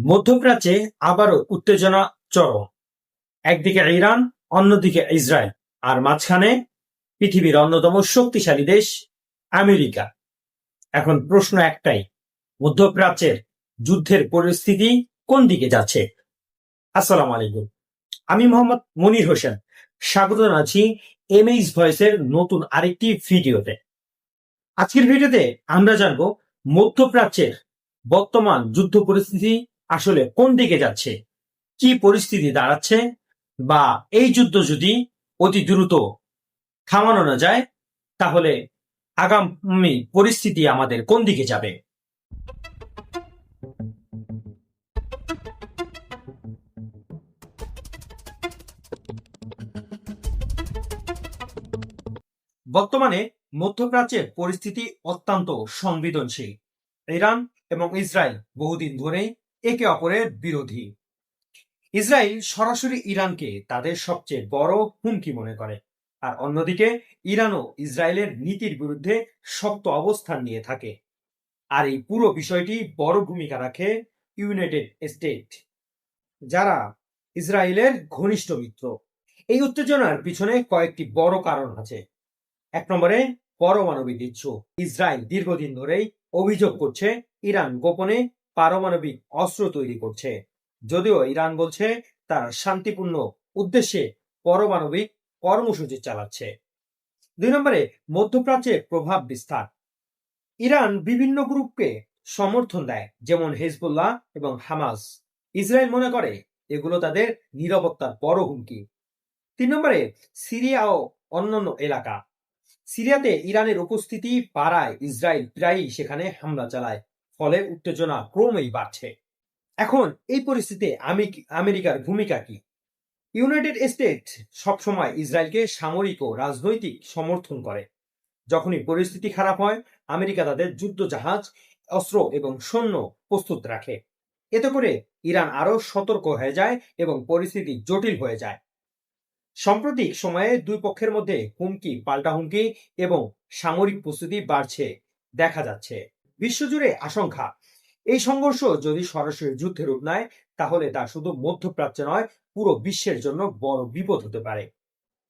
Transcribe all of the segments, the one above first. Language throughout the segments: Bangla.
মধ্যপ্রাচ্যে আবারও উত্তেজনা চরম। একদিকে ইরান, অন্যদিকে ইসরায়েল, আর মাঝখানে পৃথিবীর অন্যতম শক্তিশালী দেশ আমেরিকা। এখন প্রশ্ন একটাই, মধ্যপ্রাচ্যের যুদ্ধের পরিস্থিতি কোন দিকে যাচ্ছে? আসসালামু আলাইকুম, আমি মোহাম্মদ মনির হোসেন। স্বাগত জানাচ্ছি এমএইচ ভয়েসের নতুন আরেকটি ভিডিওতে। আজকের ভিডিওতে আমরা জানবো মধ্যপ্রাচ্যের বর্তমান যুদ্ধ পরিস্থিতি আসলে কোন দিকে যাচ্ছে, কি পরিস্থিতি দাঁড়াচ্ছে, বা এই যুদ্ধ যদি অতি দ্রুত থামানো না যায় তাহলে আগামী পরিস্থিতি আমাদের কোন দিকে যাবে। বর্তমানে মধ্যপ্রাচ্যের পরিস্থিতি অত্যন্ত সংবেদনশীল। ইরান এবং ইসরায়েল বহুদিন ধরেই একে অপরের বিরোধী। ইসরায়েল সরাসরি ইরানকে তাদের সবচেয়ে বড় হুমকি মনে করে, আর অন্যদিকে ইরানও ইসরায়েলের নীতির বিরুদ্ধে শক্ত অবস্থান নিয়ে থাকে। আর এই পুরো বিষয়টি বড় ভূমিকা রাখে ইউনাইটেড স্টেট, যারা ইসরায়েলের ঘনিষ্ঠ মিত্র। এই উত্তেজনার পিছনে কয়েকটি বড় কারণ আছে। এক নম্বরে পারমাণবিক ইস্যু। ইসরায়েল দীর্ঘদিন ধরেই অভিযোগ করছে ইরান গোপনে পারমাণবিক অস্ত্র তৈরি করছে, যদিও ইরান বলছে তার শান্তিপূর্ণ উদ্দেশ্যে পারমাণবিক কর্মসূচি চালাচ্ছে। দুই নম্বরে মধ্যপ্রাচ্যের প্রভাব বিস্তার। ইরান বিভিন্ন গ্রুপকে সমর্থন দেয়, যেমন হিজবুল্লাহ এবং হামাস। ইসরায়েল মনে করে এগুলো তাদের নিরাপত্তার বড় হুমকি। তিন নম্বরে সিরিয়া ও অন্যান্য এলাকা। সিরিয়াতে ইরানের উপস্থিতি বাড়ায় ইসরায়েল প্রায়ই সেখানে হামলা চালায়, ফলে উত্তেজনা ক্রমেই বাড়ছে। এখন এই পরিস্থিতিতে আমেরিকার ভূমিকা কি? ইউনাইটেড স্টেট সবসময় ইসরায়েলকে সামরিক ও রাজনৈতিক সমর্থন করে। যখনই পরিস্থিতি খারাপ হয়, আমেরিকা তাদের যুদ্ধ জাহাজ, অস্ত্র এবং সৈন্য প্রস্তুত রাখে। এতে করে ইরান আরো সতর্ক হয়ে যায় এবং পরিস্থিতি জটিল হয়ে যায়। সাম্প্রতিক সময়ে দুই পক্ষের মধ্যে হুমকি পাল্টা হুমকি এবং সামরিক প্রস্তুতি বাড়ছে দেখা যাচ্ছে। বিশ্বজুড়ে আশঙ্কা, এই সংঘর্ষ যদি সরাসরি যুদ্ধের রূপ নেয় তাহলে তা শুধু মধ্যপ্রাচ্যে নয়, পুরো বিশ্বের জন্য বড় বিপদ হতে পারে।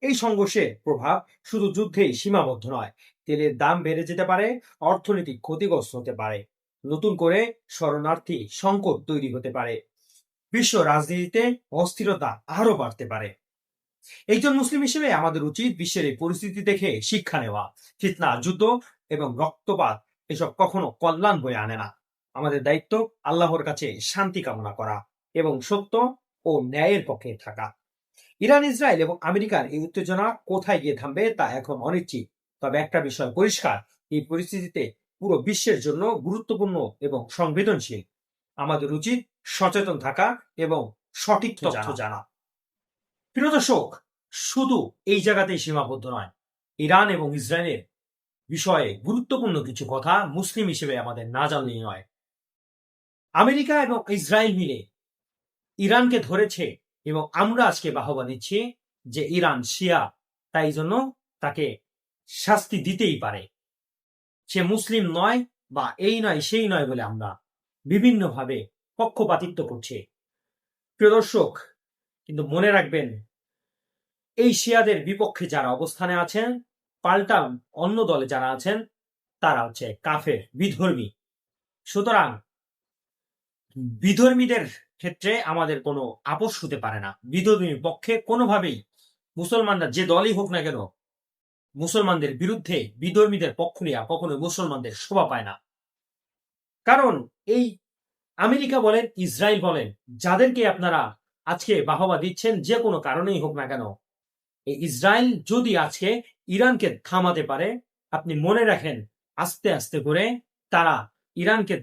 এই সংঘর্ষের প্রভাব শুধু যুদ্ধেই সীমাবদ্ধ নয়, তেলের দাম বেড়ে যেতে পারে, অর্থনৈতিক ক্ষতিগ্রস্ত হতে পারে, নতুন করে শরণার্থী সংকট তৈরি হতে পারে, বিশ্ব রাজনীতিতে অস্থিরতা আরো বাড়তে পারে। একজন মুসলিম হিসেবে আমাদের উচিত বিশ্বের এই পরিস্থিতি দেখে শিক্ষা নেওয়া। ফিতনা, যুদ্ধ এবং রক্তপাত এসব কখনো কল্যাণ বয়ে আনে না। আমাদের দায়িত্ব আল্লাহর কাছে শান্তি কামনা করা এবং সত্য ও ন্যায়ের পক্ষে থাকা। ইরান, ইসরায়েল এবং আমেরিকার এই উত্তেজনা কোথায় গিয়ে থামবে তা এখন অনিশ্চিত। তবে একটা বিষয় পরিষ্কার, এই পরিস্থিতিতে পুরো বিশ্বের জন্য গুরুত্বপূর্ণ এবং সংবেদনশীল। আমাদের উচিত সচেতন থাকা এবং সঠিক তথ্য জানা। প্রিয় দর্শক, শুধু এই জায়গাতেই সীমাবদ্ধ নয়, ইরান এবং ইসরায়েলের বিষয়ে গুরুত্বপূর্ণ কিছু কথা মুসলিম হিসেবে আমাদের না জানলেই নয়। আমেরিকা এবং ইসরায়েল মিলে ইরানকে ধরেছে এবং আমরা আজকে বাহবা দিচ্ছি যে ইরান শিয়া, তাই জন্য তাকে শাস্তি দিতেই পারে। সে মুসলিম নয় বা এই নয় সেই নয় বলে আমরা বিভিন্নভাবে পক্ষপাতিত্ব করছে। প্রিয় দর্শক, কিন্তু মনে রাখবেন, এই শিয়াদের বিপক্ষে যারা অবস্থানে আছেন, পাল্টা অন্য দলে যারা আছেন, তারা হচ্ছে কাফের, বিধর্মী। সুতরাং বিধর্মীদের ক্ষেত্রে আমাদের কোনো আপোষ হতে পারে না। বিধর্মীর পক্ষে কোনোভাবেই মুসলমানরা যে দলই হোক না কেন, মুসলমানদের বিরুদ্ধে বিধর্মীদের পক্ষ নেওয়া কখনো মুসলমানদের শোভা পায় না। কারণ এই আমেরিকা বলেন, ইসরায়েল বলেন, যাদেরকে আপনারা আজকে বাহবা দিচ্ছেন, যে কোনো কারণেই হোক না কেন, এই ইসরায়েল যদি আজকে ইরানকে থামাতে পারে, আপনি মনে রাখেন আস্তে আস্তে করে তারা ইরানকে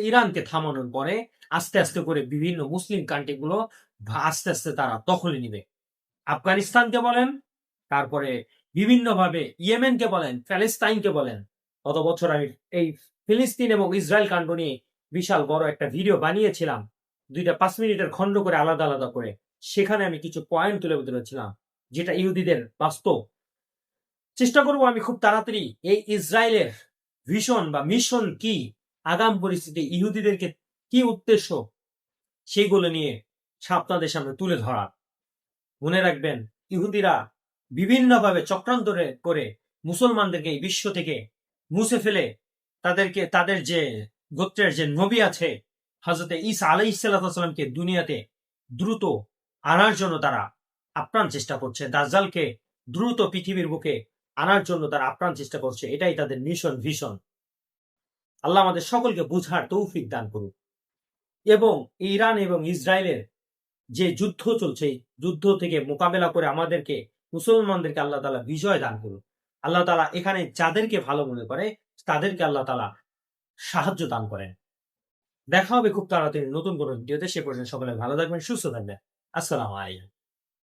ইরানকে থামানোর পরে আস্তে আস্তে করে বিভিন্ন মুসলিম কান্ট্রিগুলো আস্তে আস্তে তারা দখলে নিবে। আফগানিস্তানকে বলেন, তারপরে বিভিন্নভাবে ইয়েমেনকে বলেন, প্যালেস্তাইনকে বলেন। গত বছর আমি এই ফিলিস্তিন এবং ইসরায়েল কাণ্ড নিয়ে বিশাল বড় একটা ভিডিও বানিয়েছিলাম, 5 মিনিটের খণ্ড করে আলাদা আলাদা করে। সেখানে আমি কিছু পয়েন্ট তুলে ধরেছিলাম যেটা ইহুদিদের বাস্তব। চেষ্টা করব আমি খুব তাড়াতাড়ি এই ইসরায়েলের ভিশন বা মিশন কি, আগাম পরিস্থিতি, ইহুদিদেরকে কি উদ্দেশ্য, সেইগুলো নিয়ে আপনাদের সামনে তুলে ধরা। মনে রাখবেন, ইহুদিরা বিভিন্নভাবে চক্রান্ত করে মুসলমানদেরকে এই বিশ্ব থেকে মুছে ফেলে তাদের যে গোত্রের যে নবী আছে হযরত ঈসা আলাইহিস সালামকে দুনিয়াতে দ্রুত আনার জন্য তারা আপ্রাণ চেষ্টা করছে। দাজ্জালকে দ্রুত পৃথিবীর বুকে আনার জন্য তারা আপ্রাণ চেষ্টা করছে। এটাই তাদের মিশন, ভিশন। আল্লাহ আমাদের সকলকে বুঝার তৌফিক দান করুন। এবং ইরান এবং ইসরায়েলের যে যুদ্ধ চলছে, এই যুদ্ধ থেকে মোকাবেলা করে আমাদেরকে, মুসলমানদেরকে আল্লাহ তাআলা বিজয় দান করুন। আল্লাহ তাআলা এখানে যাদেরকে ভালো মনে করে তাদেরকে আল্লাহ তাআলা সাহায্য দান করেন। দেখা হবে খুব তাড়াতাড়ি নতুন কোনো ভিডিওতে। সে পর্যন্ত সকলে ভালো থাকবেন, সুস্থ থাকবেন। আসসালামু আলাইকুম।